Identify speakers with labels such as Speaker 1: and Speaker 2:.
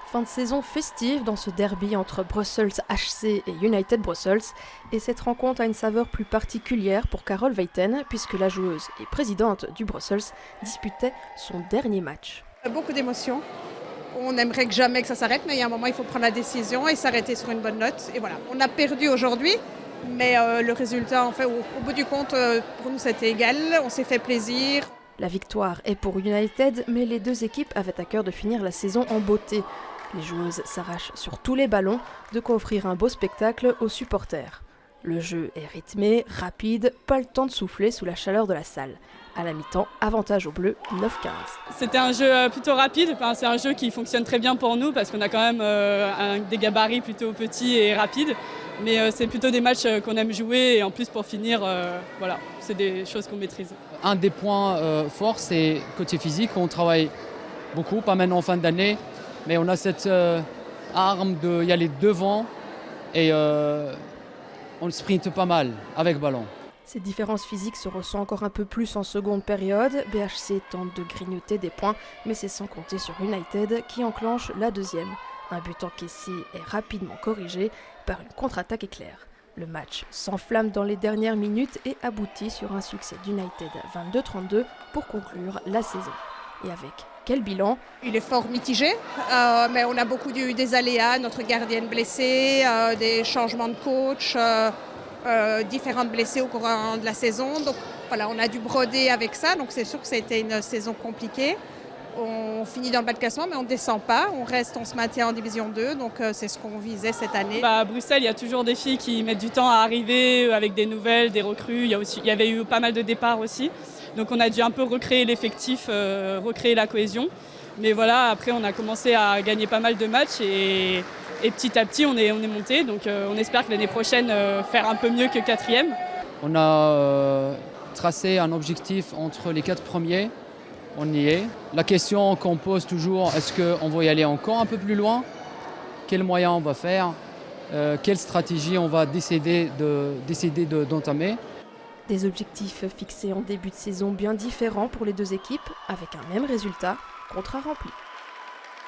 Speaker 1: Fin de saison festive dans ce derby entre Brussels HC et United Brussels, et cette rencontre a une saveur plus particulière pour Carole Weiten, puisque la joueuse et présidente du Brussels disputait son dernier match.
Speaker 2: Beaucoup d'émotions. On n'aimerait que jamais que ça s'arrête, mais il y a un moment, il faut prendre la décision et s'arrêter sur une bonne note. Et voilà, on a perdu aujourd'hui, mais le résultat, en fait, au bout du compte, pour nous, c'était égal. On s'est fait plaisir.
Speaker 1: La victoire est pour United, mais les deux équipes avaient à cœur de finir la saison en beauté. Les joueuses s'arrachent sur tous les ballons, de quoi offrir un beau spectacle aux supporters. Le jeu est rythmé, rapide, pas le temps de souffler sous la chaleur de la salle. À la mi-temps, avantage aux Bleus, 9-15.
Speaker 3: C'était un jeu plutôt rapide, c'est un jeu qui fonctionne très bien pour nous parce qu'on a quand même des gabarits plutôt petits et rapides. Mais c'est plutôt des matchs qu'on aime jouer et en plus pour finir, voilà, c'est des choses qu'on maîtrise.
Speaker 4: Un des points forts, c'est côté physique. On travaille beaucoup, pas maintenant en fin d'année, mais on a cette arme d'y aller devant et on sprinte pas mal avec ballon.
Speaker 1: Ces différences physiques se ressentent encore un peu plus en seconde période. BHC tente de grignoter des points, mais c'est sans compter sur United qui enclenche la deuxième. Un but encaissé est rapidement corrigé par une contre-attaque éclair. Le match s'enflamme dans les dernières minutes et aboutit sur un succès d'United 22-32 pour conclure la saison. Et avec quel bilan?
Speaker 2: Il est fort mitigé, mais on a beaucoup eu des aléas, notre gardienne blessée, des changements de coach, différentes blessées au cours de la saison. Donc voilà, on a dû broder avec ça, donc c'est sûr que ça a été une saison compliquée. On finit dans le bas de classement, mais on ne descend pas. On se maintient en division 2, donc c'est ce qu'on visait cette année.
Speaker 3: À Bruxelles, il y a toujours des filles qui mettent du temps à arriver avec des nouvelles, des recrues. Il y avait eu pas mal de départs aussi. Donc on a dû un peu recréer l'effectif, recréer la cohésion. Mais voilà, après on a commencé à gagner pas mal de matchs et petit à petit on est monté. Donc on espère que l'année prochaine faire un peu mieux que 4e.
Speaker 4: On a tracé un objectif entre les 4 premiers. On y est. La question qu'on pose toujours, est-ce qu'on va y aller encore un peu plus loin? Quels moyens on va faire? Quelle stratégie on va décider d'entamer?
Speaker 1: Des objectifs fixés en début de saison bien différents pour les deux équipes, avec un même résultat, contrat rempli.